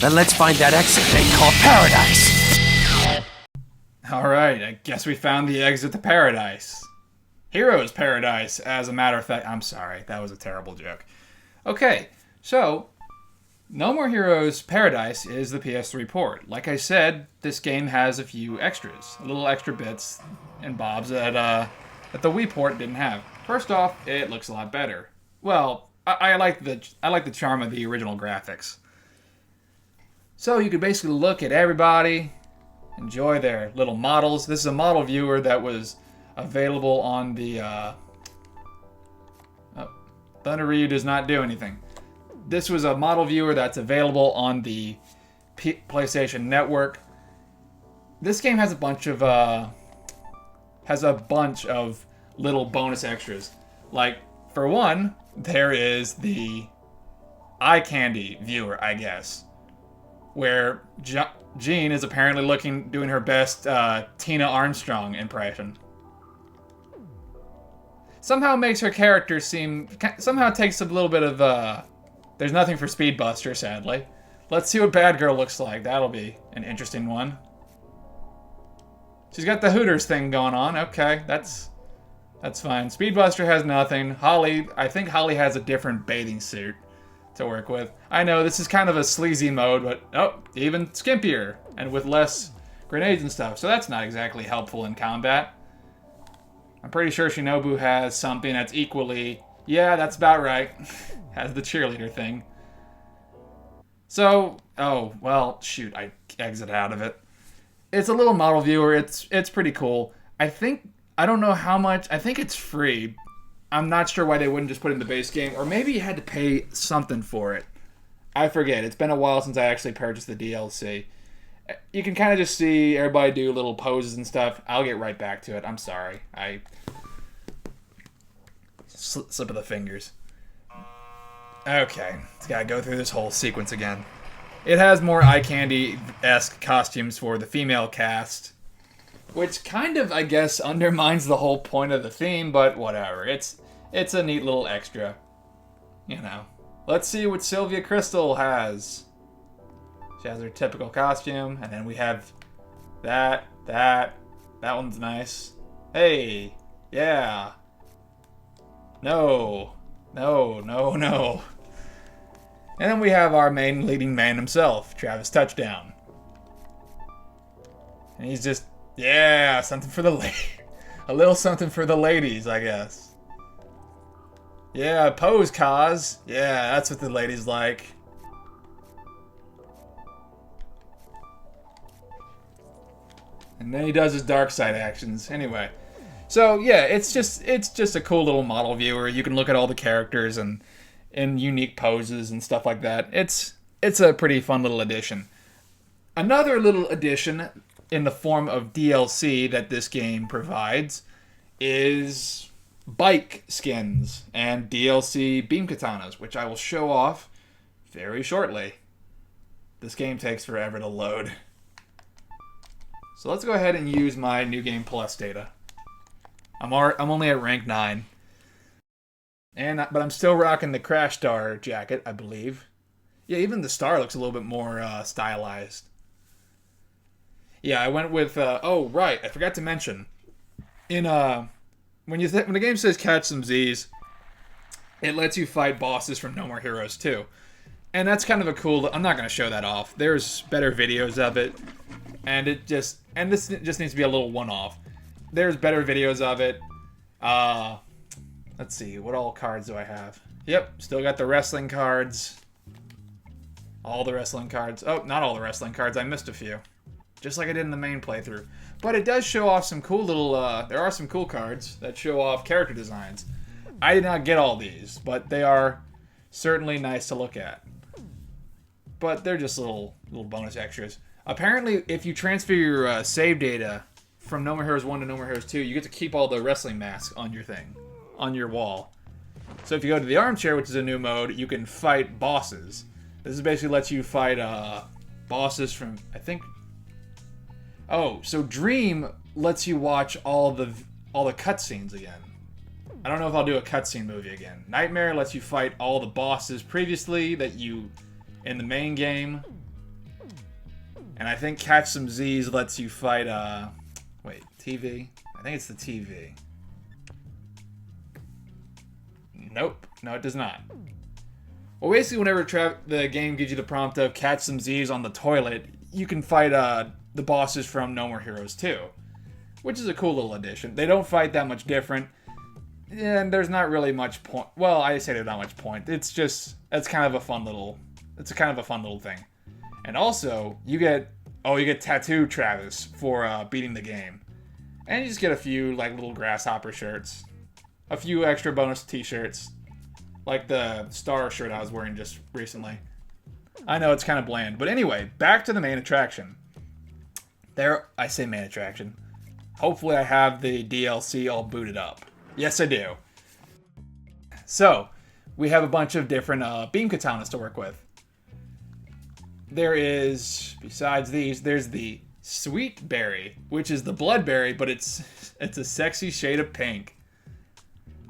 Then let's find that exit they call paradise. Alright, I guess we found the exit to paradise. Heroes Paradise, as a matter of fact. I'm sorry, that was a terrible joke. Okay, so No More Heroes Paradise is the PS3 port. Like I said, this game has a few extras, little extra bits and bobs that the Wii port didn't have. First off, it looks a lot better. Well, I like the charm of the original graphics. So you could basically look at everybody, enjoy their little models. This is a model viewer that was available on the Thunder Ryu does not do anything. This was a model viewer that's available on the PlayStation Network. This game has a bunch of little bonus extras. Like, for one, there is the eye candy viewer, I guess, where Jean is apparently doing her best Tina Armstrong impression. Somehow makes her character somehow takes a little bit of there's nothing for Speedbuster, sadly. Let's see what Bad Girl looks like. That'll be an interesting one. She's got the Hooters thing going on. Okay, that's fine. Speedbuster has nothing. I think Holly has a different bathing suit to work with. I know this is kind of a sleazy mode, but even skimpier and with less grenades and stuff. So that's not exactly helpful in combat. I'm pretty sure Shinobu has something that's equally... Yeah, that's about right. Has the cheerleader thing. So, well, shoot, I exited out of it. It's a little model viewer. It's pretty cool. I don't know how much. I think it's free. I'm not sure why they wouldn't just put it in the base game, or maybe you had to pay something for it. I forget. It's been a while since I actually purchased the DLC. You can kind of just see everybody do little poses and stuff. I'll get right back to it. I'm sorry. Slip of the fingers. Okay, it's gotta go through this whole sequence again. It has more eye candy-esque costumes for the female cast, which kind of, I guess, undermines the whole point of the theme, but whatever. It's a neat little extra. You know. Let's see what Sylvia Crystal has. She has her typical costume, and then we have that one's nice. Hey, yeah. No. And then we have our main leading man himself, Travis Touchdown. And he's just, yeah, something for a little something for the ladies, I guess. Yeah, pose, Kaz. Yeah, that's what the ladies like. And then he does his dark side actions. Anyway. So, yeah, it's just a cool little model viewer. You can look at all the characters and unique poses and stuff like that. It's a pretty fun little addition. Another little addition in the form of DLC that this game provides is bike skins and DLC beam katanas, which I will show off very shortly. This game takes forever to load. So let's go ahead and use my New Game Plus data. I'm only at rank 9. But I'm still rocking the Crash Star jacket, I believe. Yeah, even the star looks a little bit more stylized. Yeah, I went with... oh, right, I forgot to mention. When the game says catch some Z's, it lets you fight bosses from No More Heroes 2. And that's kind of a cool... I'm not going to show that off. There's better videos of it. And this just needs to be a little one-off. There's better videos of it. Let's see, what all cards do I have? Yep, still got the wrestling cards. All the wrestling cards. Oh, not all the wrestling cards. I missed a few. Just like I did in the main playthrough. But it does show off some cool little... there are some cool cards that show off character designs. I did not get all these, but they are certainly nice to look at. But they're just little bonus extras. Apparently, if you transfer your save data from No More Heroes 1 to No More Heroes 2, you get to keep all the wrestling masks on your thing. On your wall. So if you go to the armchair, which is a new mode, you can fight bosses. This is basically lets you fight bosses from, I think... Oh, so Dream lets you watch all the cutscenes again. I don't know if I'll do a cutscene movie again. Nightmare lets you fight all the bosses previously that you... in the main game. And I think Catch Some Z's lets you fight, wait, TV? I think it's the TV. Nope. No, it does not. Well, basically, whenever the game gives you the prompt of Catch Some Z's on the toilet, you can fight, the bosses from No More Heroes 2. Which is a cool little addition. They don't fight that much different. And there's not really much point. Well, I say there's not much point. It's just, it's kind of a fun little thing. And also, you get Tattoo Travis for beating the game. And you just get a few, like, little grasshopper shirts. A few extra bonus t-shirts. Like the star shirt I was wearing just recently. I know, it's kind of bland. But anyway, back to the main attraction. I say main attraction. Hopefully I have the DLC all booted up. Yes, I do. So, we have a bunch of different beam katanas to work with. There is, besides these, there's the Sweet Berry, which is the blood berry, but it's a sexy shade of pink.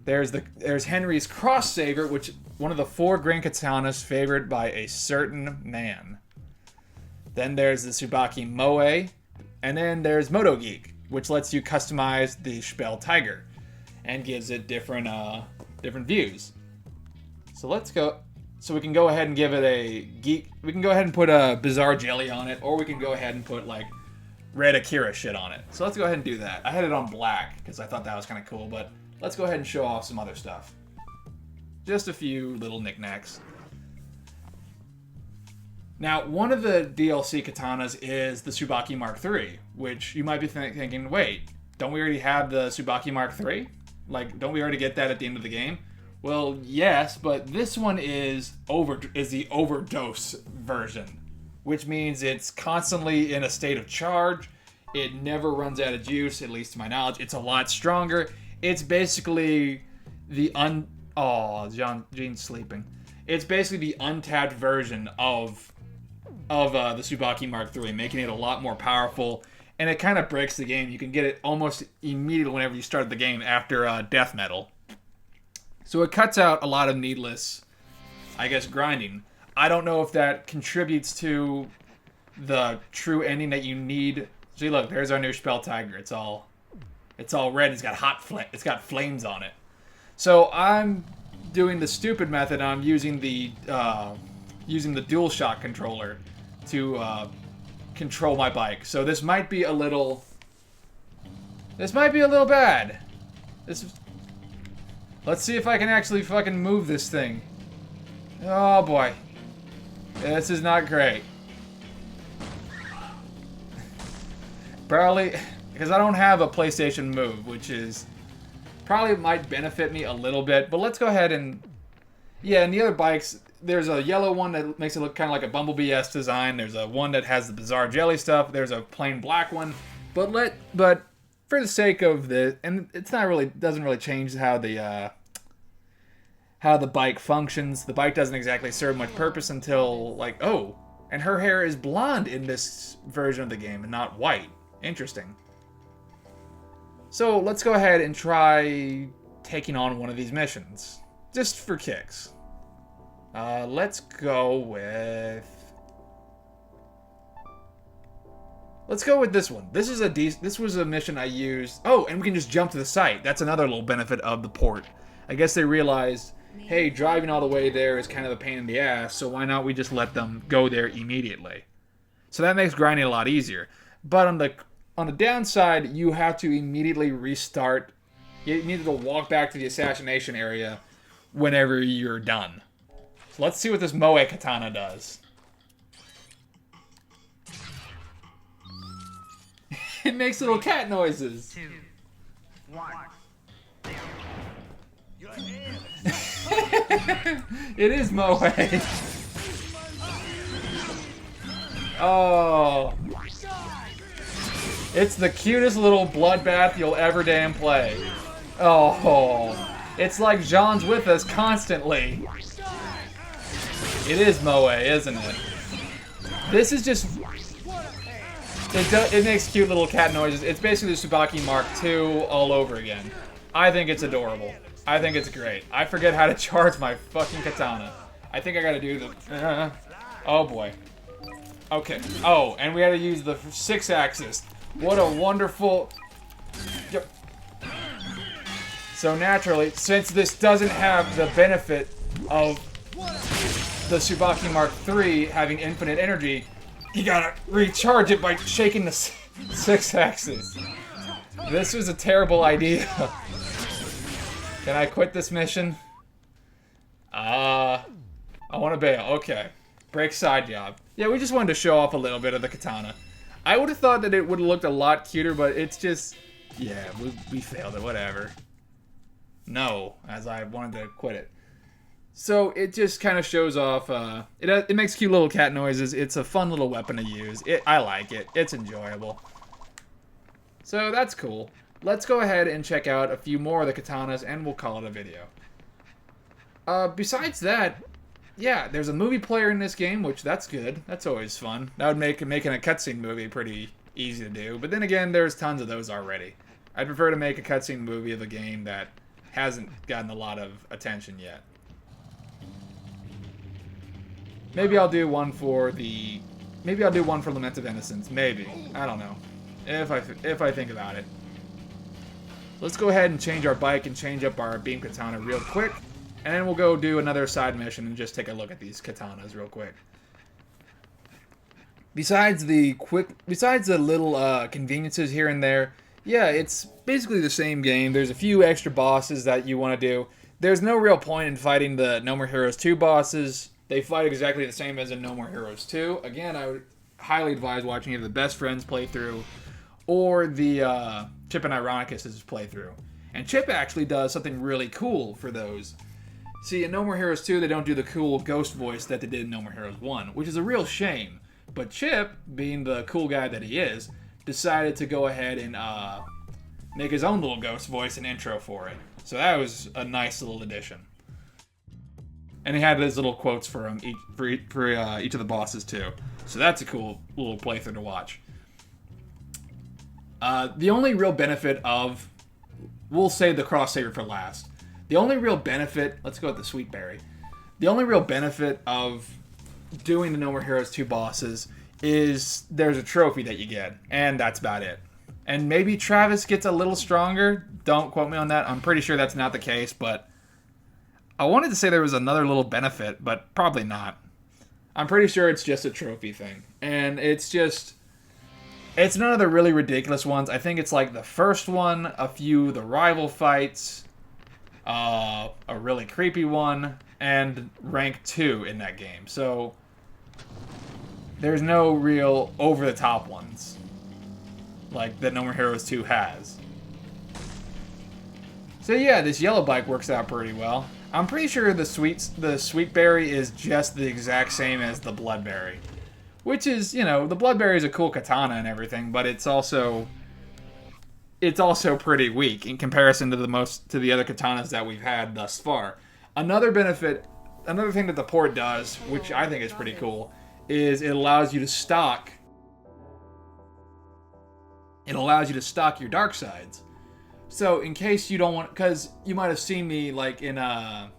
There's Henry's Cross Saver, which one of the 4 green katanas favored by a certain man. Then there's the Tsubaki Moe, and then there's Moto Geek, which lets you customize the Spell Tiger and gives it different views. So let's go. So we can go ahead and give it a geek. We can go ahead and put a Bizarre Jelly on it, or we can go ahead and put like Red Akira shit on it. So let's go ahead and do that. I had it on black because I thought that was kind of cool, but let's go ahead and show off some other stuff. Just a few little knickknacks. Now, one of the DLC katanas is the Tsubaki Mark III, which you might be thinking, wait, don't we already have the Tsubaki Mark III? Like, don't we already get that at the end of the game? Well, yes, but this one is the overdose version, which means it's constantly in a state of charge. It never runs out of juice, at least to my knowledge. It's a lot stronger. It's basically the Gene's sleeping. It's basically the untapped version of the Tsubaki Mark III, making it a lot more powerful, and it kind of breaks the game. You can get it almost immediately whenever you start the game after Death Metal. So it cuts out a lot of needless, I guess, grinding. I don't know if that contributes to the true ending that you need. See, look, there's our new Spell Tiger. It's all red. It's got flames on it. So I'm doing the stupid method. I'm using the DualShock controller to control my bike. So this might be a little bad. Let's see if I can actually fucking move this thing. Oh boy. This is not great. Probably because I don't have a PlayStation Move, which is probably might benefit me a little bit. But let's go ahead and and the other bikes, there's a yellow one that makes it look kind of like a Bumblebee-esque design. There's a one that has the Bizarre Jelly stuff. There's a plain black one. But for the sake of the, and it's not really, doesn't really change how the bike functions. The bike doesn't exactly serve much purpose until like, oh, and her hair is blonde in this version of the game and not white. Interesting. So let's go ahead and try taking on one of these missions, just for kicks. Let's go with this one. This was a mission I used. Oh, and we can just jump to the site. That's another little benefit of the port. I guess they realized, hey, driving all the way there is kind of a pain in the ass, so why not we just let them go there immediately? So that makes grinding a lot easier. But on the downside, you have to immediately restart. You need to walk back to the assassination area whenever you're done. So let's see what this Moe Katana does. It makes little cat noises. 2, 1. It is Moe. Oh. It's the cutest little bloodbath you'll ever damn play. Oh. It's like Jean's with us constantly. It is Moe, isn't it? This is just... It makes cute little cat noises. It's basically the Tsubaki Mark II all over again. I think it's adorable. I think it's great. I forget how to charge my fucking katana. I think I gotta do the... oh boy. Okay. Oh, and we had to use the 6-axis. What a wonderful... Yep. So naturally, since this doesn't have the benefit of the Tsubaki Mark III having infinite energy, you gotta recharge it by shaking the 6-axis. This was a terrible idea. Can I quit this mission? I want to bail. Okay. Break side job. Yeah, we just wanted to show off a little bit of the katana. I would have thought that it would have looked a lot cuter, but it's just... Yeah, we failed it. Whatever. No, as I wanted to quit it. So it just kind of shows off. It makes cute little cat noises. It's a fun little weapon to use. I like it. It's enjoyable. So that's cool. Let's go ahead and check out a few more of the katanas, and we'll call it a video. Besides that, yeah, there's a movie player in this game, which that's good. That's always fun. That would make making a cutscene movie pretty easy to do. But then again, there's tons of those already. I'd prefer to make a cutscene movie of a game that hasn't gotten a lot of attention yet. Maybe I'll do one for Lament of Innocence. Maybe. I don't know. If I think about it. Let's go ahead and change our bike and change up our beam katana real quick. And then we'll go do another side mission and just take a look at these katanas real quick. Besides the little conveniences here and there, yeah, it's basically the same game. There's a few extra bosses that you want to do. There's no real point in fighting the No More Heroes 2 bosses. They fight exactly the same as in No More Heroes 2. Again, I would highly advise watching either the Best Friends playthrough or the Chip and Ironicus' playthrough. And Chip actually does something really cool for those. See, in No More Heroes 2, they don't do the cool ghost voice that they did in No More Heroes 1, which is a real shame. But Chip, being the cool guy that he is, decided to go ahead and make his own little ghost voice and intro for it. So that was a nice little addition. And he had his little quotes for each of the bosses too. So that's a cool little playthrough to watch. The only real benefit of... We'll save the cross saber for last. The only real benefit... Let's go with the Sweet Berry. The only real benefit of doing the No More Heroes 2 bosses is there's a trophy that you get. And that's about it. And maybe Travis gets a little stronger. Don't quote me on that. I'm pretty sure that's not the case, but... I wanted to say there was another little benefit, but probably not. I'm pretty sure it's just a trophy thing. And it's none of the really ridiculous ones. I think it's like the first one, a few of the rival fights, a really creepy one, and rank 2 in that game. So there's no real over-the-top ones like that No More Heroes 2 has. So yeah, this yellow bike works out pretty well. I'm pretty sure the Sweet Berry is just the exact same as the Bloodberry. Which is, you know, the Bloodberry is a cool katana and everything, but it's also pretty weak in comparison to the other katanas that we've had thus far. Another thing that the port does, which I think is pretty cool, is it allows you to stock your dark sides. So in case you don't want, because you might have seen me like in the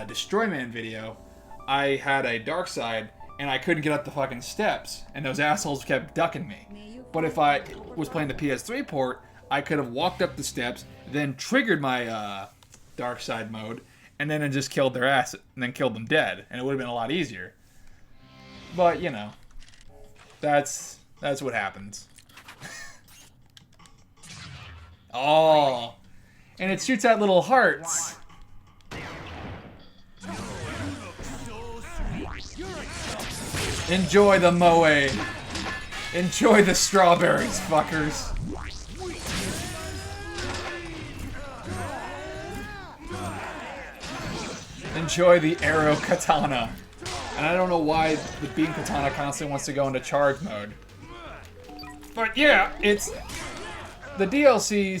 Destroy Man video, I had a dark side and I couldn't get up the fucking steps, and those assholes kept ducking me. But if I was playing the PS3 port, I could have walked up the steps, then triggered my dark side mode, and then just killed their ass, and then killed them dead, and it would have been a lot easier. But you know, that's what happens. Oh, and it shoots out little hearts. Enjoy the moe. Enjoy the strawberries, fuckers. Enjoy the arrow katana. And I don't know why the beam katana constantly wants to go into charge mode. But yeah, it's... The DLC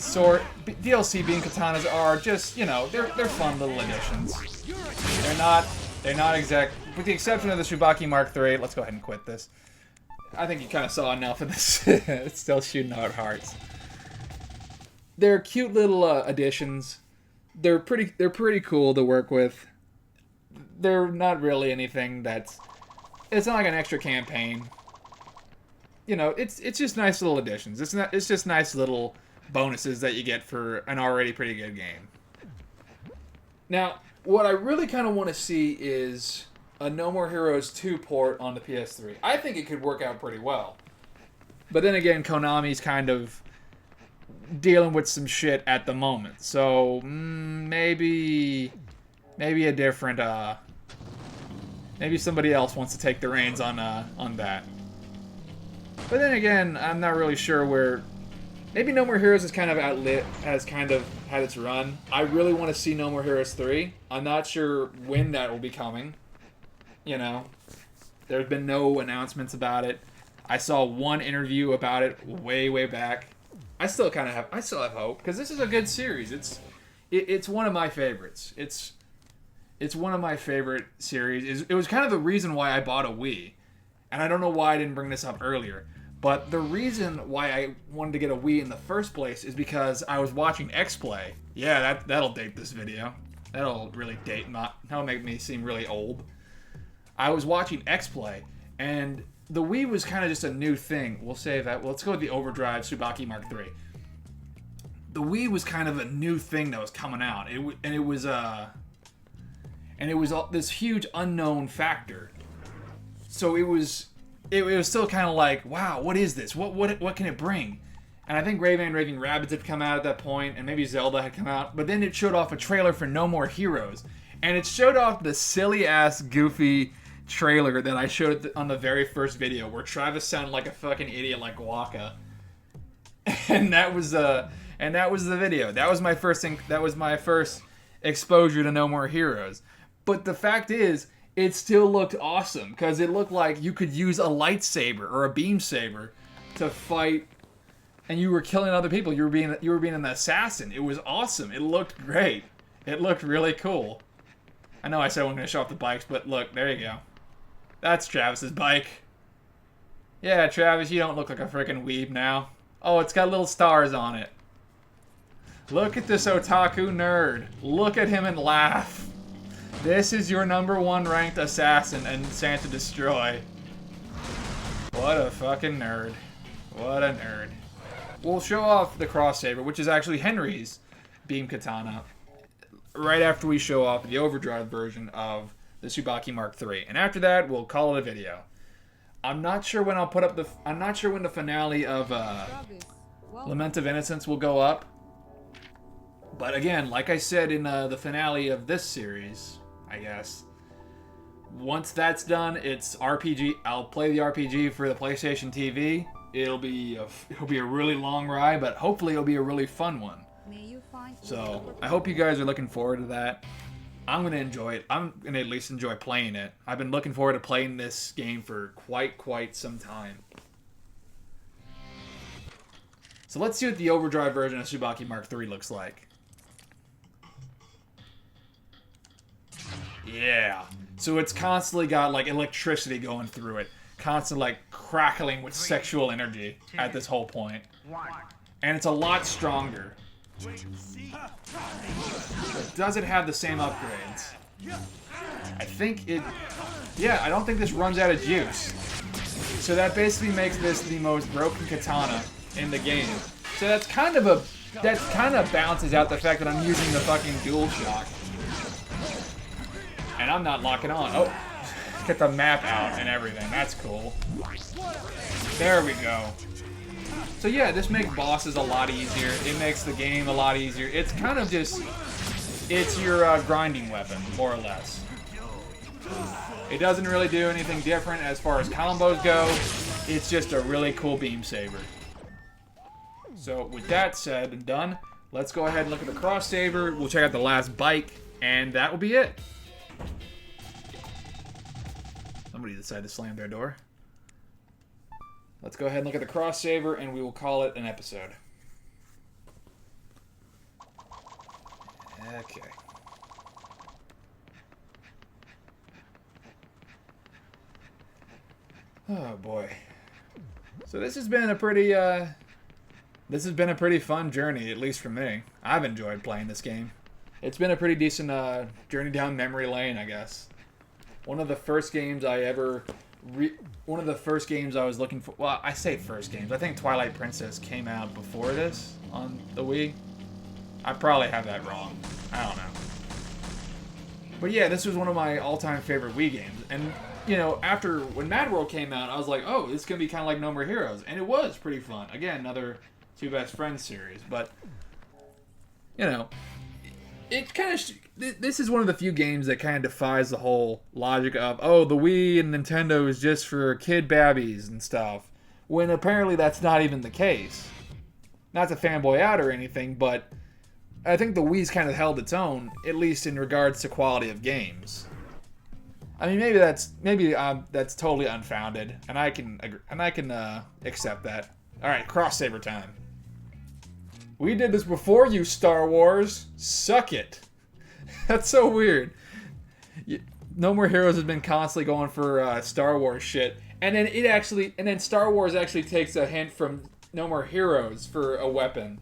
beam katanas are just, you know, they're fun little additions. They're not exact, with the exception of the Tsubaki Mark III. Let's go ahead and quit this. I think you kind of saw enough of this. It's still shooting out hearts. They're cute little additions. They're pretty cool to work with. They're not really anything that's it's not like an extra campaign. You know, it's just nice little additions. It's just nice little bonuses that you get for an already pretty good game. Now, what I really kind of want to see is a No More Heroes 2 port on the PS3. I think it could work out pretty well. But then again, Konami's kind of dealing with some shit at the moment. So, maybe a different, maybe somebody else wants to take the reins on that. But then again, I'm not really sure where... Maybe No More Heroes has kind of had its run. I really want to see No More Heroes 3. I'm not sure when that will be coming. You know, there's been no announcements about it. I saw one interview about it way back. I still have hope because this is a good series. It's one of my favorites. It's one of my favorite series. It was kind of the reason why I bought a Wii, and I don't know why I didn't bring this up earlier. But the reason why I wanted to get a Wii in the first place is because I was watching X-Play. Yeah, that'll date this video. That'll really date that'll make me seem really old. I was watching X-Play, and the Wii was kind of just a new thing. We'll save that. Well, let's go with the Overdrive Tsubaki Mark III. The Wii was kind of a new thing that was coming out. It was this huge unknown factor. So it was still kind of like, wow, what is this? What can it bring? And I think Rayman Raving Rabbids had come out at that point, and maybe Zelda had come out. But then it showed off a trailer for No More Heroes, and it showed off the silly ass, goofy trailer that I showed on the very first video, where Travis sounded like a fucking idiot like Waka. And that was the video. That was my first thing. That was my first exposure to No More Heroes. But the fact is, it still looked awesome because it looked like you could use a lightsaber or a beam saber to fight, and you were killing other people. You were being an assassin. It was awesome. It looked great. It looked really cool. I know I said I'm going to show off the bikes, but look, there you go. That's Travis's bike. Yeah, Travis, you don't look like a freaking weeb now. Oh, it's got little stars on it. Look at this otaku nerd. Look at him and laugh. This is your #1 ranked assassin and Santa Destroy. What a fucking nerd. What a nerd. We'll show off the cross saber, which is actually Henry's beam katana, right after we show off the Overdrive version of the Tsubaki Mark III. And after that, we'll call it a video. I'm not sure when I'm not sure when the finale of Lament of Innocence will go up. But again, like I said in the finale of this series, I guess, once that's done, it's RPG. I'll play the RPG for the PlayStation TV. It'll be a really long ride, but hopefully it'll be a really fun one. So I hope you guys are looking forward to that. I'm gonna enjoy it. I'm gonna at least enjoy playing it. I've been looking forward to playing this game for quite some time. So let's see what the Overdrive version of Tsubaki Mark III looks like. Yeah. So it's constantly got like electricity going through it. Constantly like crackling with sexual energy at this whole point. And it's a lot stronger. But does it have the same upgrades? I think it... Yeah, I don't think this runs out of juice. So that basically makes this the most broken katana in the game. So that's kind of balances out the fact that I'm using the fucking DualShock. And I'm not locking on. Oh, get the map out and everything. That's cool. There we go. So yeah, this makes bosses a lot easier. It makes the game a lot easier. It's kind of just... It's your grinding weapon, more or less. It doesn't really do anything different as far as combos go. It's just a really cool beam saber. So with that said and done, let's go ahead and look at the cross saber. We'll check out the last bike, and that will be it. Somebody decided to slam their door. Let's go ahead and look at the cross saber, and we will call it an episode. Okay. Oh boy. So this has been a pretty fun journey, at least for me. I've enjoyed playing this game. It's been a pretty decent journey down memory lane, I guess. One of the first games I ever one of the first games I was looking for. Well, I say first games. I think Twilight Princess came out before this on the Wii. I probably have that wrong. I don't know. But yeah, this was one of my all-time favorite Wii games. And, you know, after when Mad World came out, I was like, oh, this is going to be kind of like No More Heroes. And it was pretty fun. Again, another Two Best Friends series. But, you know, it kind of... This is one of the few games that kind of defies the whole logic of, oh, the Wii and Nintendo is just for kid babbies and stuff. When apparently that's not even the case. Not to fanboy out or anything, but I think the Wii's kind of held its own, at least in regards to quality of games. I mean, maybe that's totally unfounded, and I can accept that. All right, cross saber time. We did this before you, Star Wars. Suck it. That's so weird. No More Heroes has been constantly going for Star Wars shit, and then Star Wars actually takes a hint from No More Heroes for a weapon.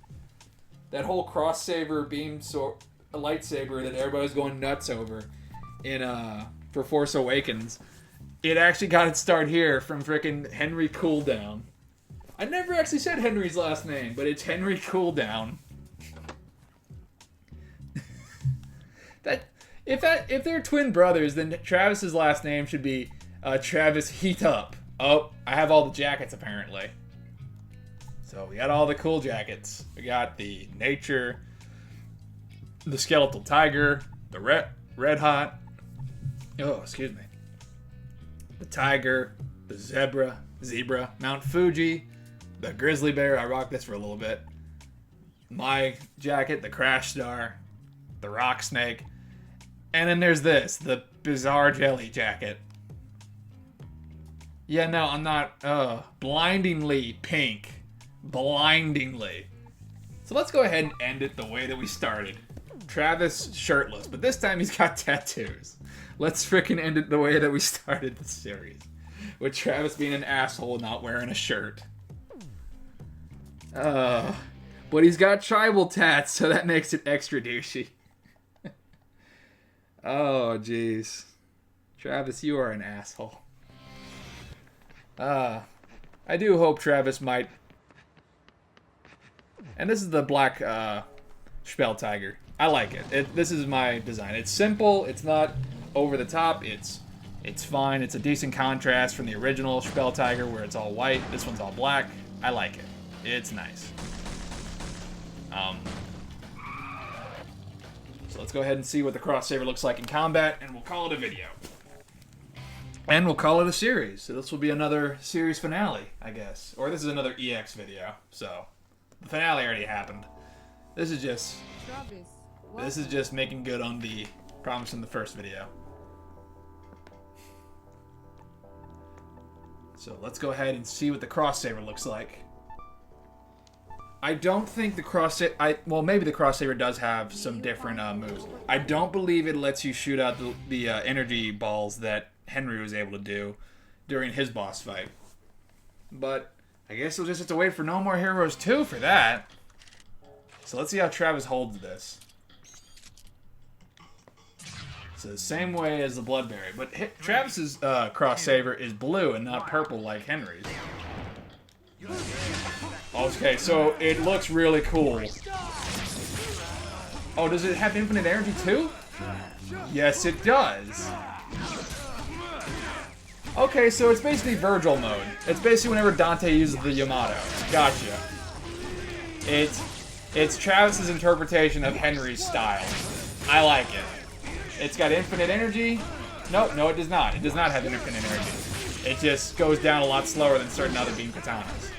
That whole cross saber a lightsaber that everybody's going nuts over in for Force Awakens. It actually got its start here from frickin' Henry Cooldown. I never actually said Henry's last name, but it's Henry Cooldown. If they're twin brothers, then Travis's last name should be Travis Heat Up. Oh, I have all the jackets apparently. So we got all the cool jackets. We got the Nature, the Skeletal Tiger, the Red Hot. Oh, excuse me. The Tiger, the Zebra, Mount Fuji, the Grizzly Bear. I rocked this for a little bit. My jacket, the Crash Star, the Rock Snake. And then there's this, the Bizarre Jelly jacket. Yeah, no, I'm not, blindingly pink. Blindingly. So let's go ahead and end it the way that we started. Travis shirtless, but this time he's got tattoos. Let's frickin' end it the way that we started the series. With Travis being an asshole not wearing a shirt. But he's got tribal tats, so that makes it extra douchey. Oh, jeez. Travis, you are an asshole. I do hope Travis might... And this is the black Spell Tiger. I like it. This is my design. It's simple. It's not over the top. It's fine. It's a decent contrast from the original Spell Tiger where it's all white. This one's all black. I like it. It's nice. So let's go ahead and see what the cross saber looks like in combat, and we'll call it a video. And we'll call it a series. So this will be another series finale, I guess. Or this is another EX video. So the finale already happened. This is just making good on the promise in the first video. So let's go ahead and see what the cross saber looks like. I don't think the cross saber... well, maybe the cross saber does have some different moves. I don't believe it lets you shoot out the energy balls that Henry was able to do during his boss fight. But I guess we'll just have to wait for No More Heroes 2 for that. So let's see how Travis holds this. So the same way as the Bloodberry, but Travis's cross saber is blue and not purple like Henry's. Okay, so it looks really cool. Oh, does it have infinite energy too? Yes, it does. Okay, so it's basically Virgil mode. It's basically whenever Dante uses the Yamato. Gotcha. It's Travis's interpretation of Henry's style. I like it. It's got infinite energy. Nope, no it does not. It does not have infinite energy. It just goes down a lot slower than certain other beam katanas.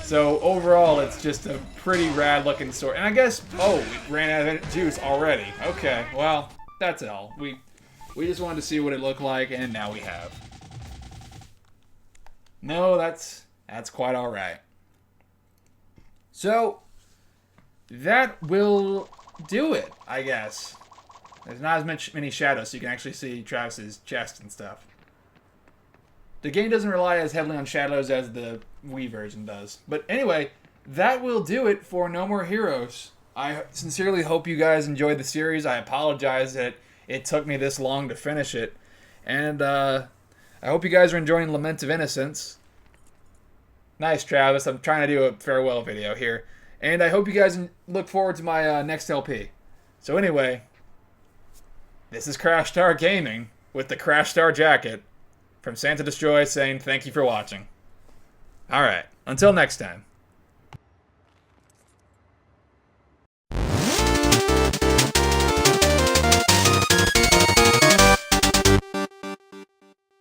So overall, it's just a pretty rad looking sword. And I guess, oh, we ran out of juice already. Okay, well, that's all. We just wanted to see what it looked like, and now we have. No, that's quite all right. So that will do it, I guess. There's not as many shadows, so you can actually see Travis's chest and stuff. The game doesn't rely as heavily on shadows as the Wii version does. But anyway, that will do it for No More Heroes. I sincerely hope you guys enjoyed the series. I apologize that it took me this long to finish it. And I hope you guys are enjoying Lament of Innocence. Nice, Travis. I'm trying to do a farewell video here. And I hope you guys look forward to my next LP. So anyway, this is Crash Star Gaming with the Crash Star jacket from Santa Destroy saying thank you for watching. Alright, until next time.